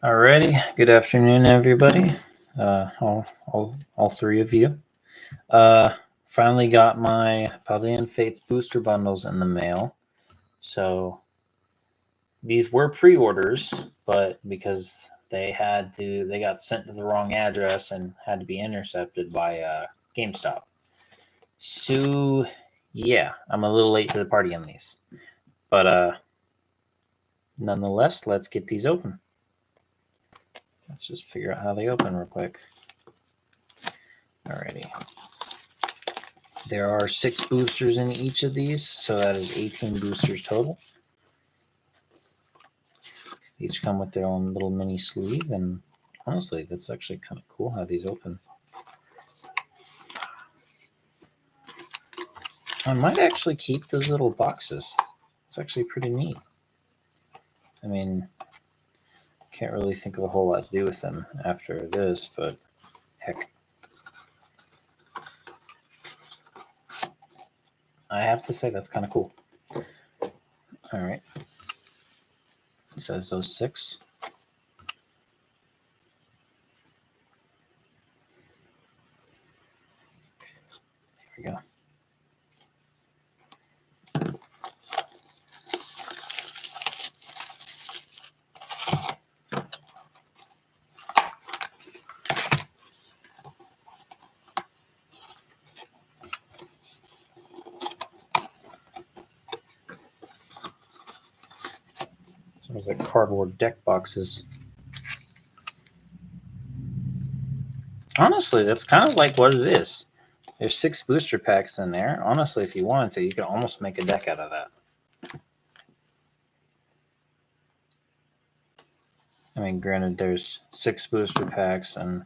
Alrighty, good afternoon, everybody. All three of you. Finally got my Paldean Fates booster bundles in the mail. So these were pre-orders, but because they got sent to the wrong address and had to be intercepted by GameStop. So yeah, I'm a little late to the party on these, but nonetheless, let's get these open. Let's just figure out how they open real quick. Alrighty. There are 6 boosters in each of these, so that is 18 boosters total. Each come with their own little mini sleeve, and honestly, that's actually kind of cool how these open. I might actually keep those little boxes. It's actually pretty neat. I mean, can't really think of a whole lot to do with them after this, but heck. I have to say that's kind of cool. All right. So there's those 6. There we go. So there's like cardboard deck boxes. Honestly, that's kind of like what it is. There's 6 booster packs in there. Honestly, if you wanted to, you could almost make a deck out of that. I mean, granted, there's 6 booster packs, and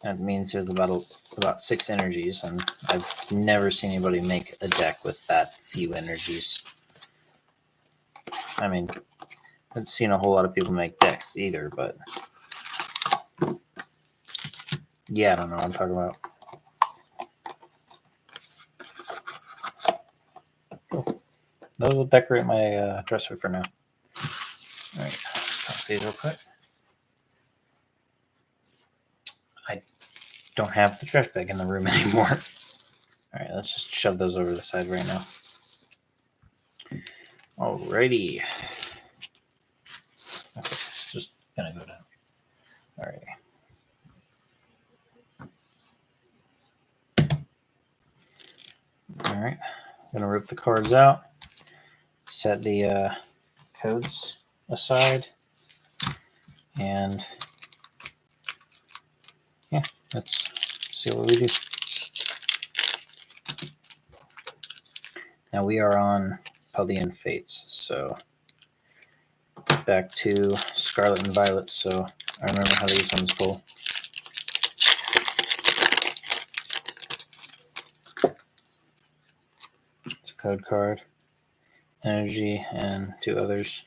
that means there's about 6 energies, and I've never seen anybody make a deck with that few energies. I mean, I haven't seen a whole lot of people make decks either, but yeah, I don't know what I'm talking about. Cool. Those will decorate my dresser for now. All right, let's see real quick. I don't have the trash bag in the room anymore. All right, let's just shove those over the side right now. Alrighty. Okay, it's just gonna go down. All right. All right, I'm gonna rip the cards out, set the codes aside, and yeah, let's see what we do. Now we are on Paldean Fates, so back to Scarlet and Violet, so I remember how these ones pull. It's a code card, energy, and 2 others.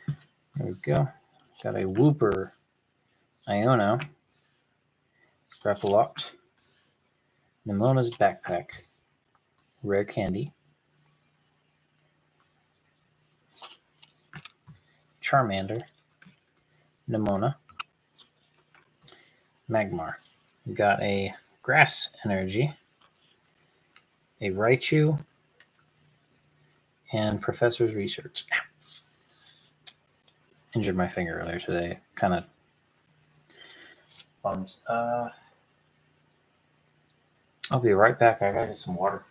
There we go. Got a Wooper, Iono, Grapple Locked, Nemona's Backpack, Rare Candy, Charmander, Nemona, Magmar. We got a Grass Energy, a Raichu, and Professor's Research. Injured my finger earlier today. Kind of bums. I'll be right back. I gotta get some water.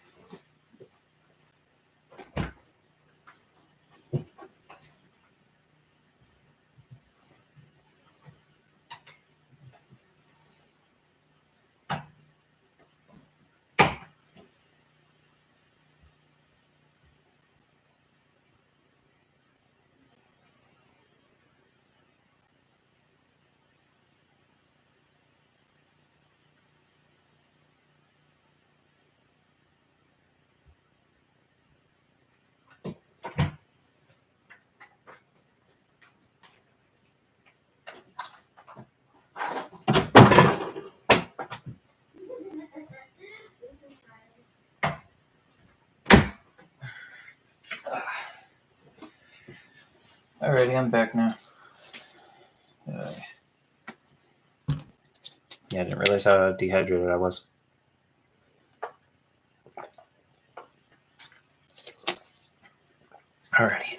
Alrighty, I'm back now. Yeah, I didn't realize how dehydrated I was. Alrighty.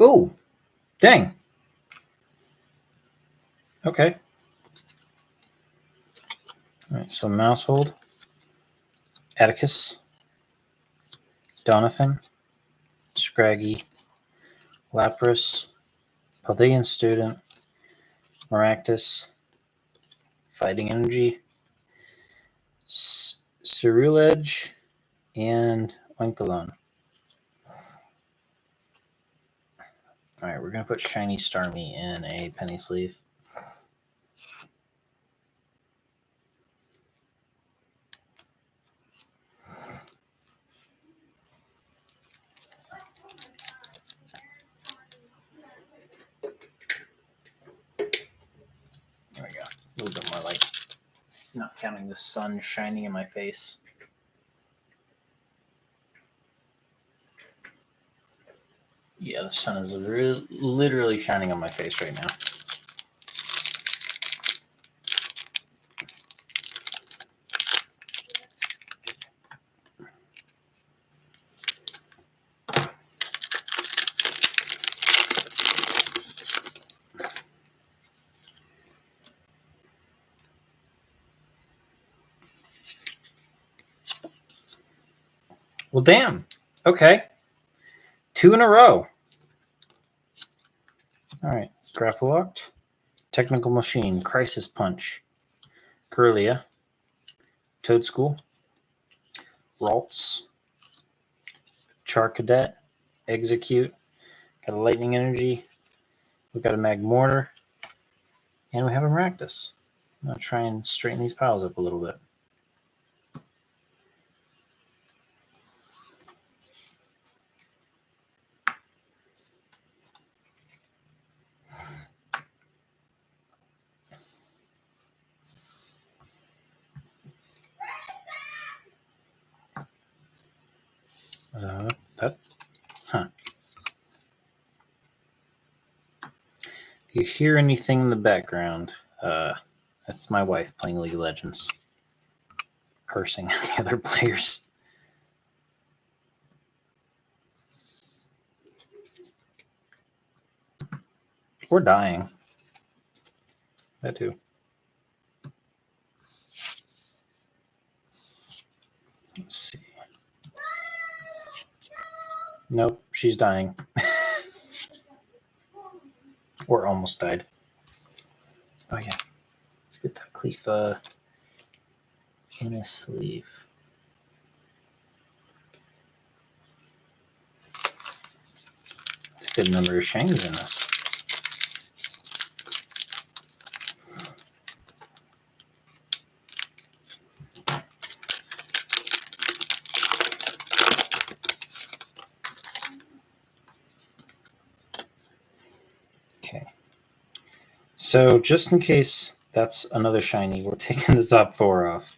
Ooh, dang. Okay. All right, so Mousehold, Atticus, Donovan, Scraggy, Lapras, Paldean Student, Maractus, Fighting Energy, Ceruledge, and Oinkalon. All right, we're going to put Shiny Starmie in a penny sleeve. There we go. A little bit more light. Not counting the sun shining in my face. Yeah, the sun is literally shining on my face right now. Well, damn. Okay. 2 in a row. All right. Grapple Locked, Technical Machine, Crisis Punch, Kirlia, Toad School, Ralts, Charcadet, Execute, got a Lightning Energy, we've got a Magmortar, and we have a Maractus. I'm going to try and straighten these piles up a little bit. Huh. If you hear anything in the background, that's my wife playing League of Legends, cursing at the other players. Or dying. That too. Let's see. Nope, she's dying. Or almost died. Oh yeah. Let's get that Cleafa in a sleeve. That's a good number of shinies in this. Okay. So just in case that's another shiny, we're taking the top 4 off.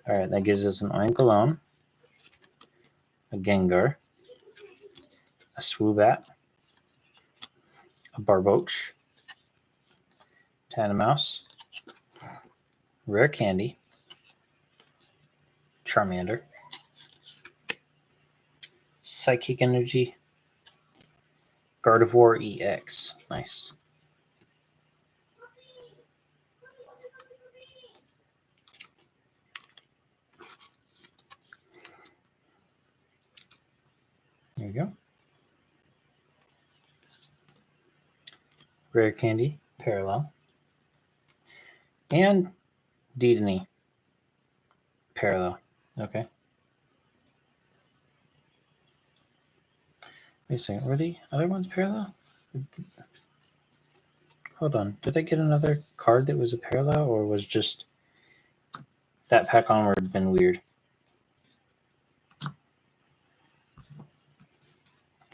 All right, that gives us an Oinkalon, a Gengar, a Swoobat, a Barboach, Tanamouse, Rare Candy, Charmander, Psychic Energy, Gardevoir EX. Nice. There you go. Rare Candy, Parallel. And Dedenne, Parallel. Okay. Wait a second. Were the other ones parallel? hold on. Did I get another card that was a parallel, or was just that pack onward been weird?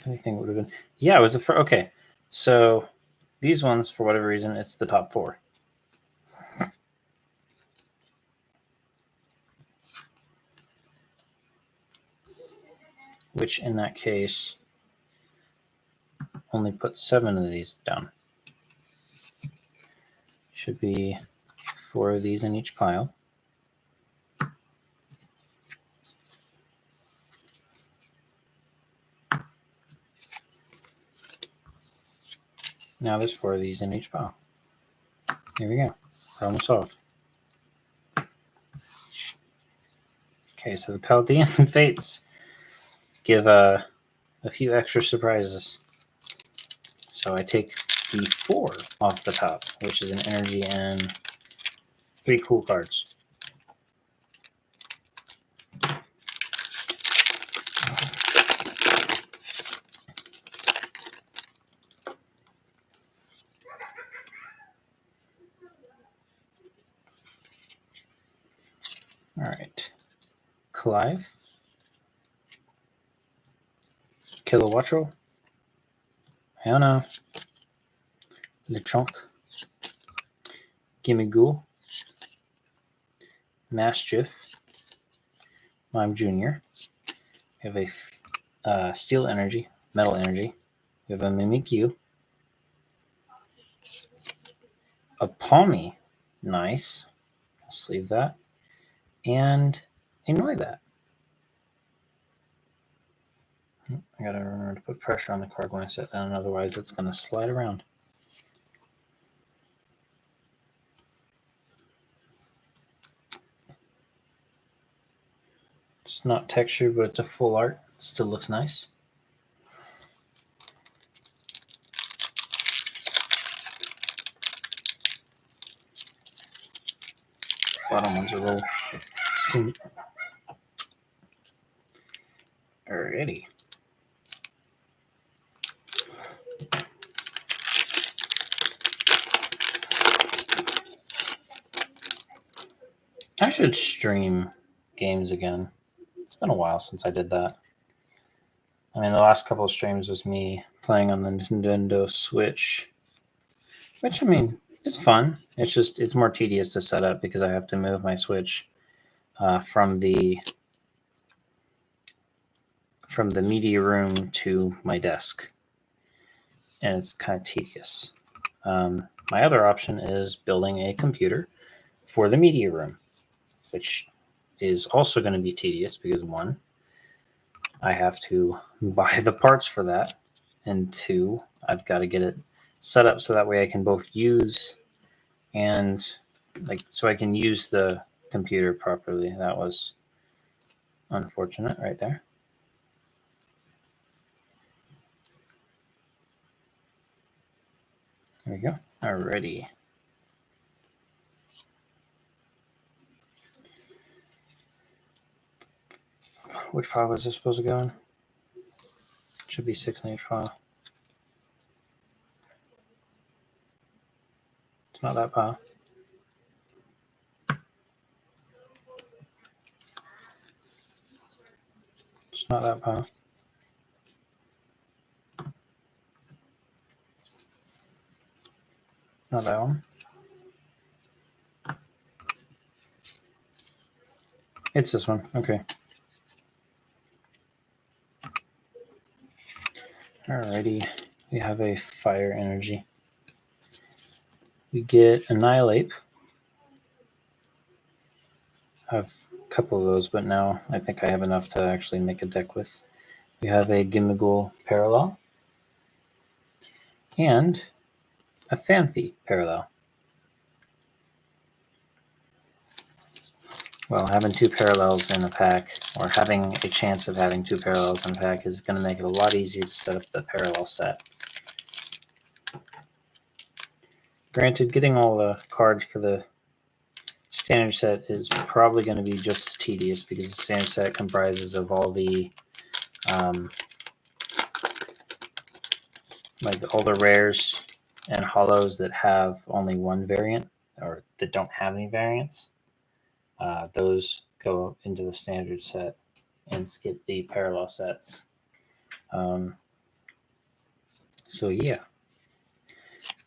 Anything would have been. Yeah, it was a. Okay, so these ones, for whatever reason, it's the top 4. Which in that case only put 7 of these down. Should be 4 of these in each pile. Now there's 4 of these in each pile. Here we go. Problem solved. Okay, so the Paldean Fates give a few extra surprises. So I take the 4 off the top, which is an energy and 3 cool cards. All right. Clive. Kilowattrel. Hana. Lechonk. Gimme Ghoul. Mischief. Mime Jr. We have a Steel Energy, Metal Energy. We have a Mimikyu. A Palmy. Nice. I'll sleeve that. And a Noibat. I gotta remember to put pressure on the card when I set down, otherwise it's gonna slide around. It's not textured, but it's a full art. It still looks nice. Bottom ones are a little steamy. Alrighty. I should stream games again. It's been a while since I did that. I mean, the last couple of streams was me playing on the Nintendo Switch, which, I mean, is fun. It's just, it's more tedious to set up because I have to move my Switch from the media room to my desk. And it's kind of tedious. My other option is building a computer for the media room, which is also going to be tedious because 1, I have to buy the parts for that, and 2, I've got to get it set up so that way I can both use and so I can use the computer properly. That was unfortunate right there. There we go. Alrighty. Which pile was this supposed to go in? Should be 6 in each pile. It's not that pile. It's not that pile. Not that one. It's this one. Okay. Alrighty. We have a Fire Energy. We get Annihilate. I have a couple of those, but now I think I have enough to actually make a deck with. We have a Gimmighoul Parallel. And a Phanpy Parallel. Well, having 2 parallels in a pack, or having a chance of having 2 parallels in a pack, is going to make it a lot easier to set up the parallel set. Granted, getting all the cards for the standard set is probably going to be just as tedious because the standard set comprises of all the all the rares and holos that have only one variant or that don't have any variants, those go into the standard set and skip the parallel sets. So yeah.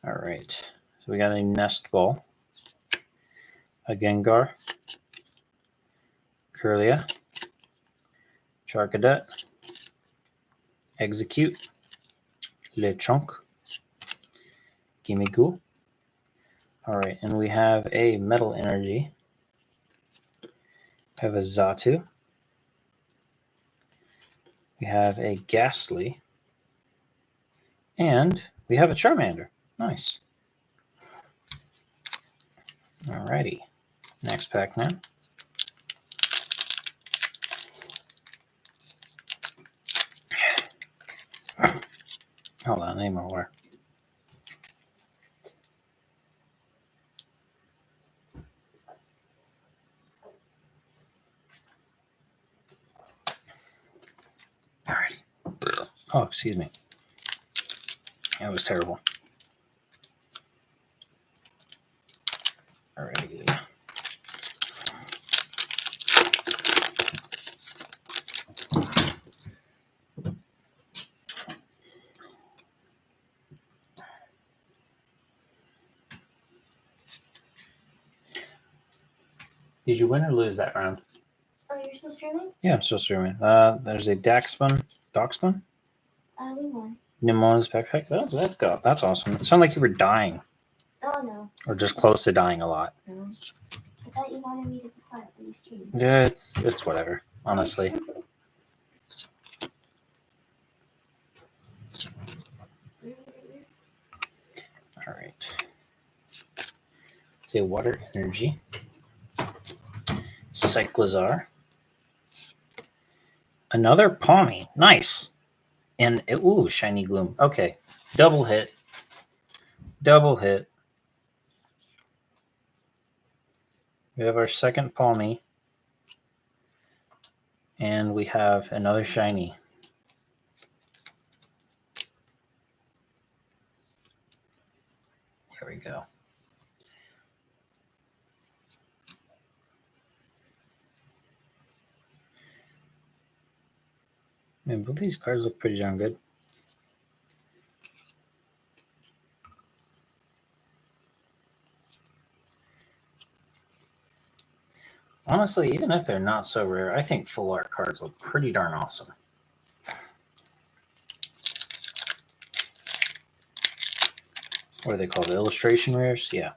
All right. So we got a Nest Ball, a Gengar, Curlia, Charcadet, Execute, Lechonk, Gimmighoul. All right, and we have a Metal Energy. We have a Xatu. We have a Ghastly. And we have a Charmander. Nice. Alrighty. Next pack now. Hold on, I need more water. Alrighty. Oh, excuse me. That was terrible. Alrighty. Did you win or lose that round? Oh, you're still streaming? Yeah, I'm still streaming. There's a Darkspun. We won. Nimon's backpack. Oh, that's awesome. It sounded like you were dying. Oh, no. Or just close to dying a lot. No. I thought you wanted me to be quiet when you stream. Yeah, it's whatever, honestly. All right. It's a Water Energy. Cyclizar. Another Pawmi. Nice. And, ooh, Shiny Gloom. Okay. Double hit. Double hit. We have our second Pawmi. And we have another Shiny. Here we go. Man, both these cards look pretty darn good. Honestly, even if they're not so rare, I think full art cards look pretty darn awesome. What are they called? Illustration rares? Yeah.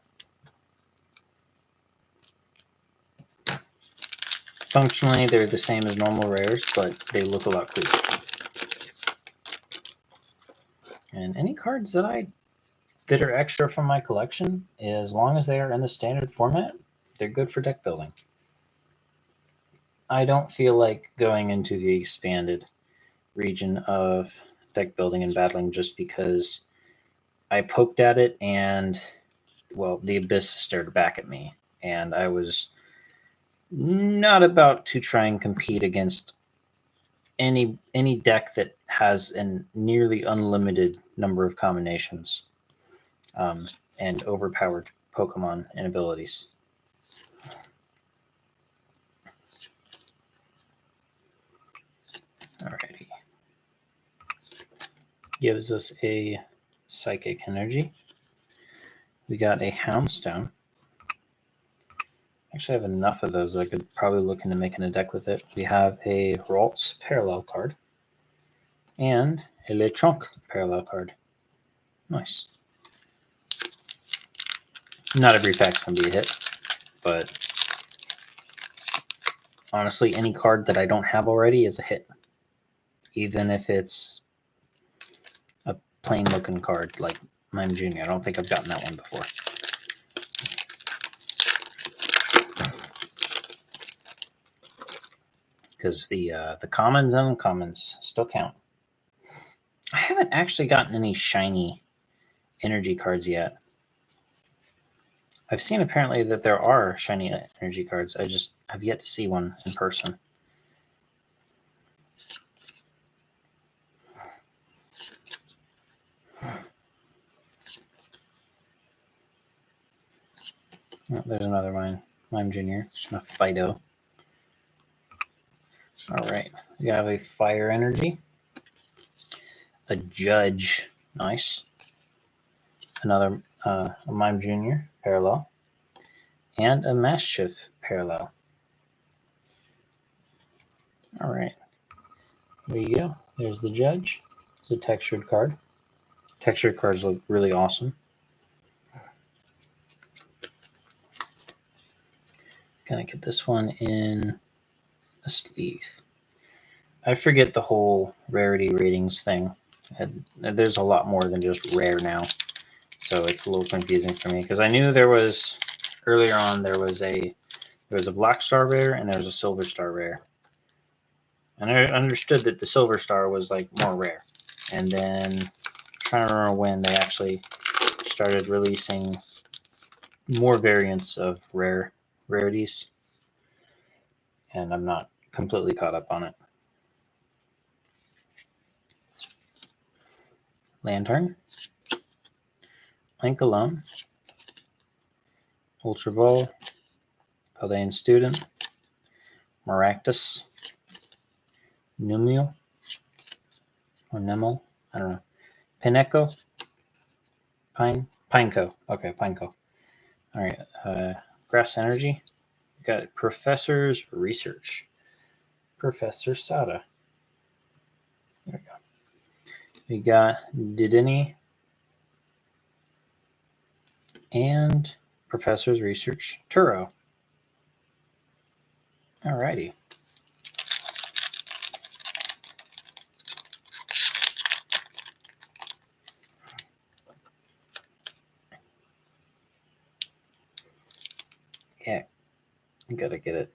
Functionally, they're the same as normal rares, but they look a lot cooler. And any cards that are extra from my collection, as long as they are in the standard format, they're good for deck building. I don't feel like going into the expanded region of deck building and battling just because I poked at it and, well, the Abyss stared back at me, and I was not about to try and compete against any deck that has a nearly unlimited number of combinations and overpowered Pokemon and abilities. Alrighty. Gives us a Psychic Energy. We got a Houndstone. Actually, I have enough of those. I could probably look into making a deck with it. We have a Ralts parallel card and a Lechonk parallel card. Nice. Not every pack can be a hit, but honestly, any card that I don't have already is a hit. Even if it's a plain looking card like Mime Jr. I don't think I've gotten that one before. Because the commons and uncommons still count. I haven't actually gotten any shiny energy cards yet. I've seen apparently that there are shiny energy cards. I just have yet to see one in person. Oh, there's another Mime Junior. A Fido. All right. We have a Fire Energy. A Judge. Nice. Another a Mime Junior parallel. And a Mischief parallel. All right. There you go. There's the Judge. It's a textured card. Textured cards look really awesome. Gonna get this one in a sleeve. I forget the whole rarity ratings thing. There's a lot more than just rare now, so it's a little confusing for me because I knew there was earlier on there was a black star rare and there was a silver star rare, and I understood that the silver star was like more rare, and then I'm trying to remember when they actually started releasing more variants of rarities, and I'm not completely caught up on it. Lantern, Link Alone, Ultra Ball, Paldean Student, Maractus, Numio, or Nemo, I don't know, Pineco, Pineco, okay, Pineco. All right, Grass Energy, we got Professor's Research, Professor Sada. There we go. We got Didini and Professor's Research Turo. Alrighty. Yeah, you gotta get it.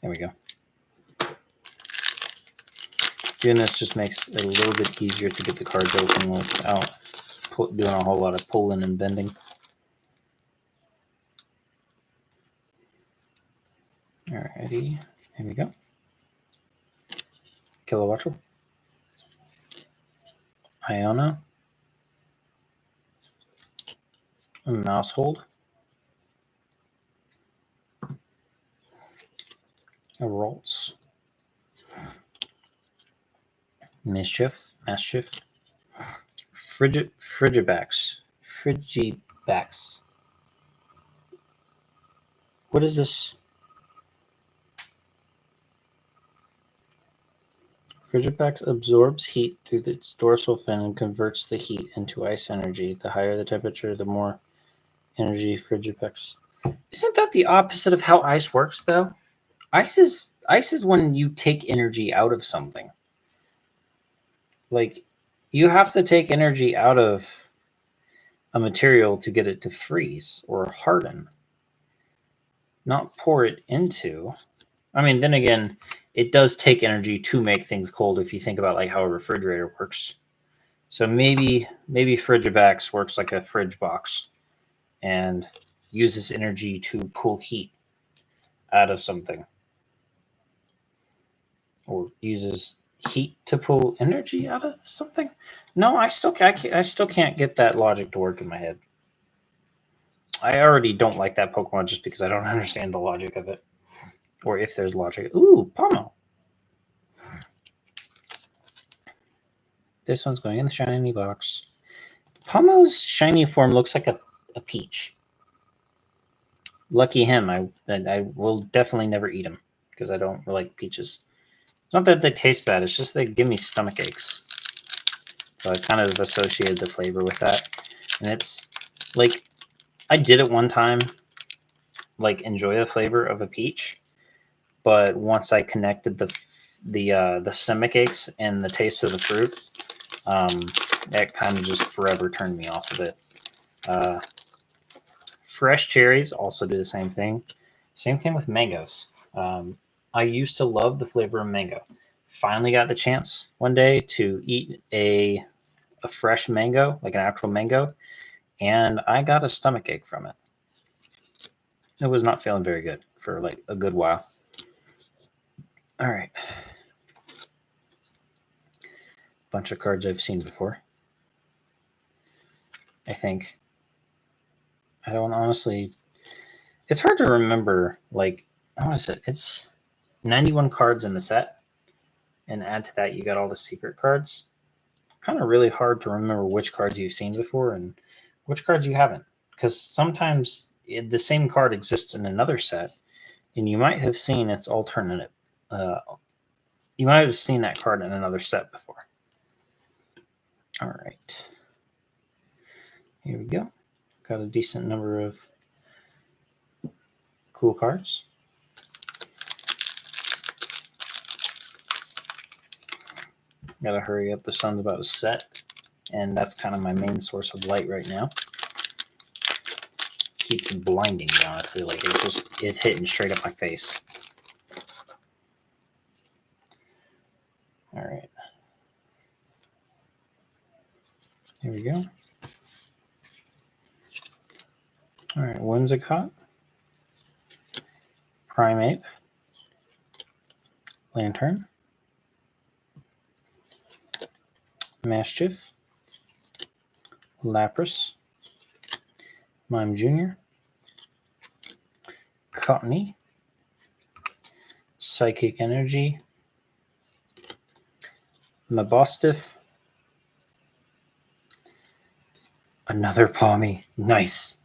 There we go. Doing this just makes it a little bit easier to get the cards open without doing a whole lot of pulling and bending. Alrighty, here we go. Kilowattrel, Iona, a Mousehold, a Ralts, Mischief, Frigibax. What is this? Frigibax absorbs heat through its dorsal fin and converts the heat into ice energy. The higher the temperature, the more energy Frigibax. Isn't that the opposite of how ice works, though? Ice is when you take energy out of something. Like, you have to take energy out of a material to get it to freeze or harden, not pour it into. I mean, then again, it does take energy to make things cold if you think about like how a refrigerator works. So maybe Frigibax works like a fridge box and uses energy to pull heat out of something, or uses heat to pull energy out of something. No, I still can't get that logic to work in my head. I already don't like that Pokemon just because I don't understand the logic of it, or if there's logic. Ooh, Pomo. This one's going in the shiny box. Pomo's shiny form looks like a peach. Lucky him. I will definitely never eat him because I don't like peaches. It's not that they taste bad. It's just they give me stomach aches. So I kind of associated the flavor with that. And it's like, I did it one time, like enjoy the flavor of a peach. But once I connected the stomach aches and the taste of the fruit, that kind of just forever turned me off of it. Fresh cherries also do the same thing. Same thing with mangoes. I used to love the flavor of mango. Finally got the chance one day to eat a fresh mango, like an actual mango, and I got a stomach ache from it. It was not feeling very good for like a good while. All right. Bunch of cards I've seen before. I think I don't honestly. It's hard to remember. Like, what is it? It's 91 cards in the set, and add to that, you got all the secret cards. Kind of really hard to remember which cards you've seen before and which cards you haven't, because sometimes the same card exists in another set, and you might have seen its alternative. You might have seen that card in another set before. All right. Here we go. Got a decent number of cool cards. Gotta hurry up. The sun's about to set, and that's kind of my main source of light right now. Keeps blinding me, honestly. Like, it's hitting straight up my face. All right. Here we go. All right, Whimsicott, Primeape, Lantern, Mischief, Lapras, Mime Jr., Cottony, Psychic Energy, Mabostiff, another Palmy, nice,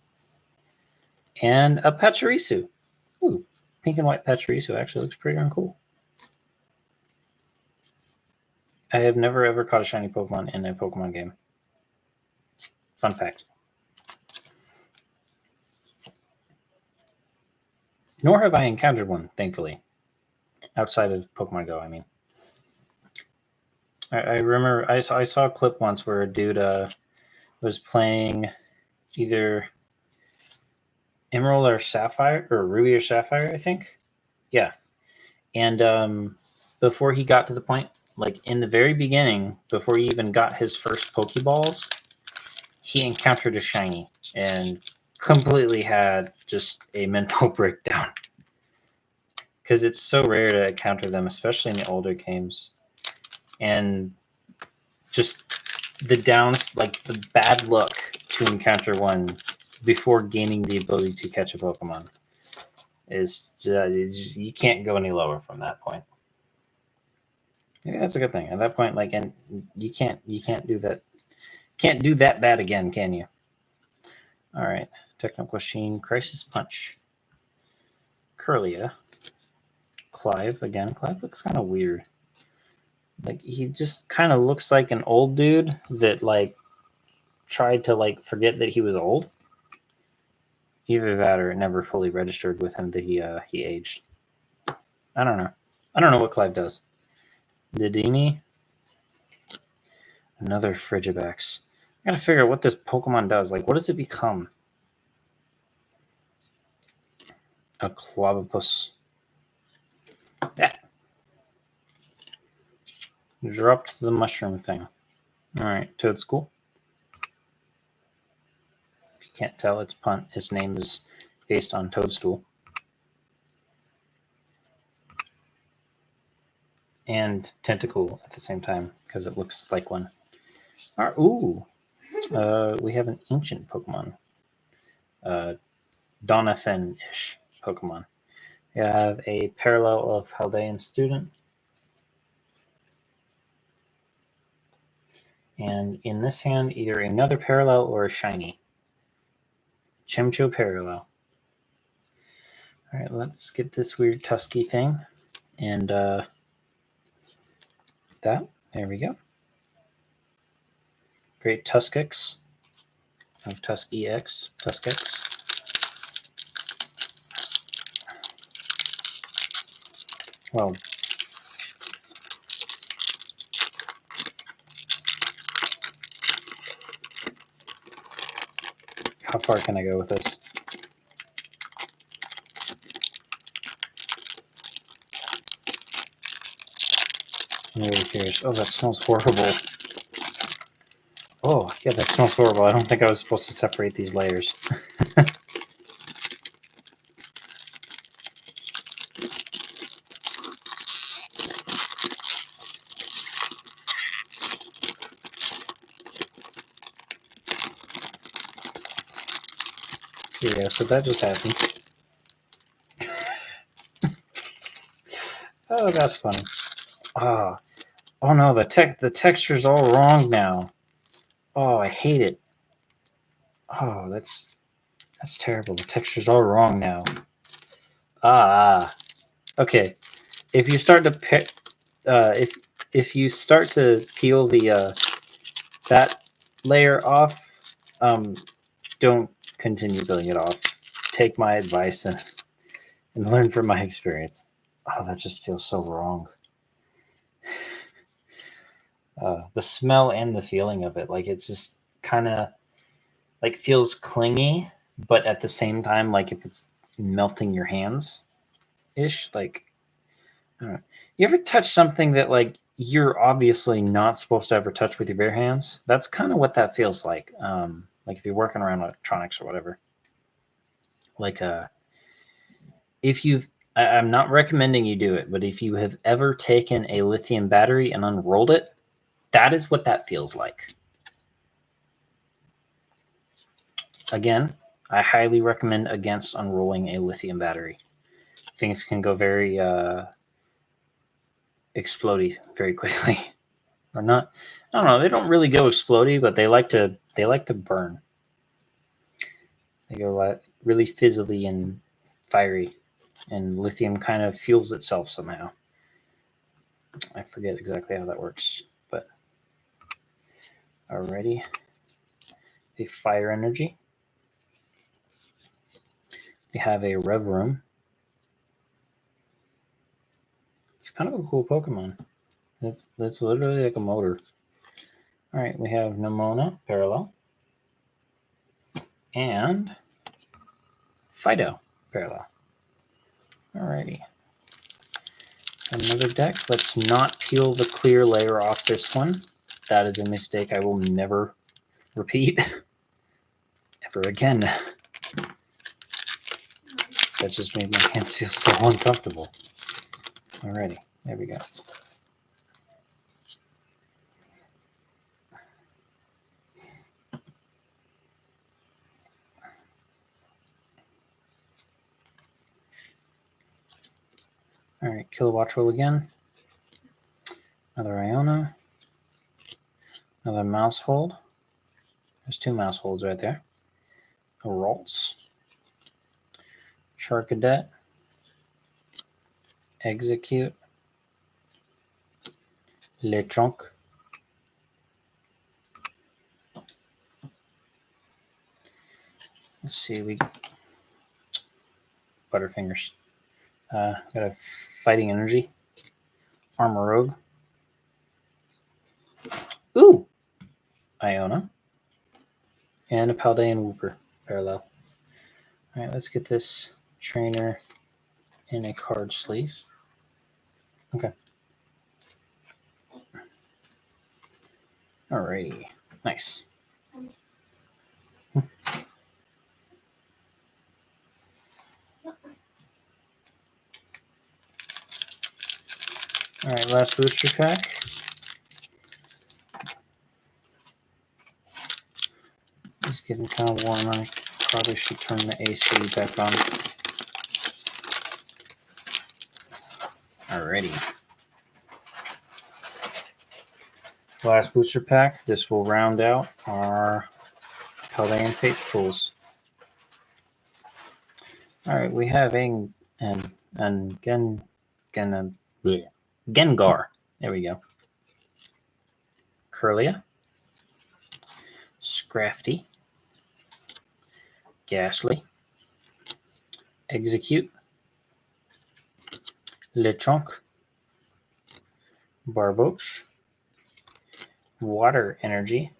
and a Pachirisu. Ooh, pink and white Pachirisu actually looks pretty darn cool. I have never ever caught a shiny Pokemon in a Pokemon game. Fun fact. Nor have I encountered one, thankfully. Outside of Pokemon Go, I mean. I remember I saw a clip once where a dude was playing either Emerald or Sapphire, or Ruby or Sapphire, I think. Yeah. And before he got to the point, like in the very beginning, before he even got his first Pokeballs, he encountered a shiny and completely had just a mental breakdown. Because it's so rare to encounter them, especially in the older games. And just the downs, like the bad luck to encounter one before gaining the ability to catch a Pokemon is you can't go any lower from that point. Maybe that's a good thing. At that point, like, and you can't do that. Can't do that bad again, can you? All right, Technical Machine, Crisis Punch, Curlia, Clive again. Clive looks kind of weird. Like, he just kind of looks like an old dude that like tried to like forget that he was old. Either that or it never fully registered with him that he aged. I don't know. I don't know what Clive does. Dedenne. Another Frigibax. I gotta figure out what this Pokemon does. Like, what does it become? A Clobopus. Yeah. Dropped the mushroom thing. Alright, Toadstool. If you can't tell, its name is based on Toadstool. And Tentacool at the same time, because it looks like one. Right, ooh. We have an ancient Pokemon. Doniphan-ish Pokemon. We have a parallel of Paldean Student. And in this hand, either another parallel or a shiny. Chimcho parallel. All right, let's get this weird Tusky thing. And that. There we go. Great Tuskix. Of Tusky X. Tuskix. Well, how far can I go with this? I'm really curious. Oh, that smells horrible. Oh, yeah, that smells horrible. I don't think I was supposed to separate these layers. Yeah, so that just happened. Oh, that's funny. Oh no, the texture's all wrong now. Oh, I hate it. Oh, that's terrible. The texture's all wrong now. Okay. If you start to pick, if you start to peel the that layer off, don't continue peeling it off. Take my advice and learn from my experience. Oh, that just feels so wrong. The smell and the feeling of it, like it's just kind of like feels clingy, but at the same time, like if it's melting your hands ish, like I don't know. You ever touch something that like you're obviously not supposed to ever touch with your bare hands? That's kind of what that feels like. Like if you're working around electronics or whatever. Like if you've I'm not recommending you do it, but if you have ever taken a lithium battery and unrolled it, that is what that feels like. Again, I highly recommend against unrolling a lithium battery. Things can go very explodey very quickly. Or not. I don't know. They don't really go explodey, but they like to burn. They go really fizzly and fiery, and lithium kind of fuels itself somehow. I forget exactly how that works, but already a fire energy. We have a rev room. It's kind of a cool Pokemon. That's literally like a motor. All right, we have Nemona parallel and Fido parallel. Alrighty. Another deck. Let's not peel the clear layer off this one. That is a mistake I will never repeat ever again. That just made my hands feel so uncomfortable. Alrighty, there we go. Alright, Kilowatt Roll again. Another Iona. Another Mouse Hold. There's 2 Mouse Holds right there. A Ralts. Charcadet. Execute. Lechonk. Let's see, we Butterfingers. Got a Fighting Energy. Armor Rogue. Ooh! Iona. And a Paldean Wooper parallel. Alright, let's get this trainer in a card sleeve. Okay. Alrighty. Nice. Alright, last booster pack. It's getting kind of warm. I probably should turn the AC back on. Alrighty. Last booster pack. This will round out our Paldean Fates pools. Alright, we have Gengar. There we go. Curlia. Scrafty. Ghastly. Execute. Lechonk. Barboach. Water Energy.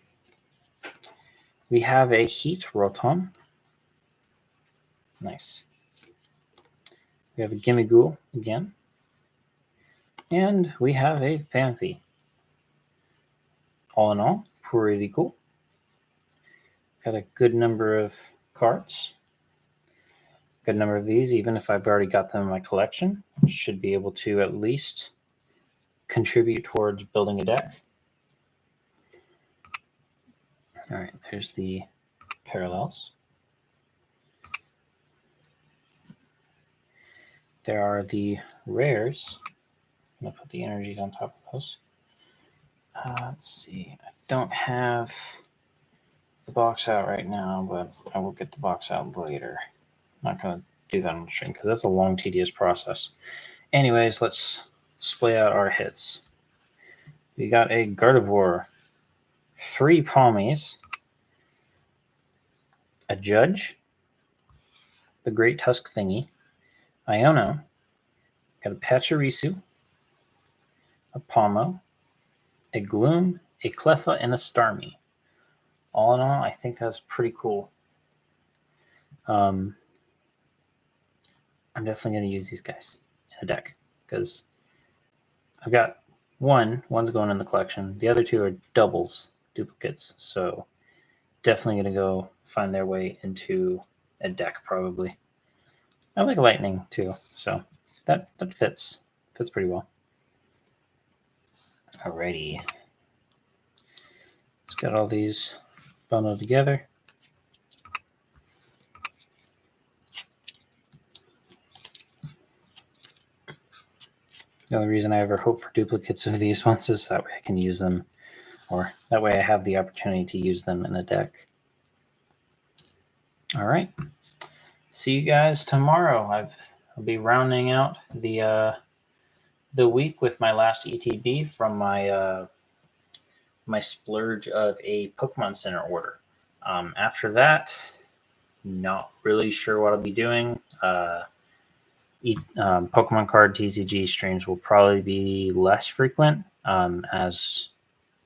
We have a Heat Rotom. Nice. We have a Gimmighoul again. And we have a Phanpy. All in all, pretty cool. Got a good number of cards. Good number of these, even if I've already got them in my collection. Should be able to at least contribute towards building a deck. All right, there's the parallels. there are the rares. I'm going to put the energies on top of those. Let's see. I don't have the box out right now, but I will get the box out later. I'm not going to do that on the stream because that's a long, tedious process. Anyways, let's split out our hits. We got a Gardevoir, 3 Palmies, a Judge, the Great Tusk Thingy, Iono, got a Pachirisu, a Palmo, a Gloom, a Cleffa, and a Starmie. All in all, I think that's pretty cool. I'm definitely going to use these guys in a deck because I've got one's going in the collection. The other 2 are doubles, duplicates. So definitely going to go find their way into a deck probably. I like lightning too, so that fits pretty well. Alrighty. Let's get all these bundled together. The only reason I ever hope for duplicates of these ones is that way I can use them, or that way I have the opportunity to use them in a deck. All right. See you guys tomorrow. I'll be rounding out the week with my last ETB from my my splurge of a Pokemon Center order. After that, not really sure what I'll be doing. Pokemon card TCG streams will probably be less frequent, as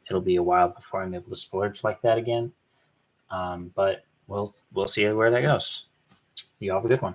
it'll be a while before I'm able to splurge like that again. But we'll see where that goes. You all have a good one.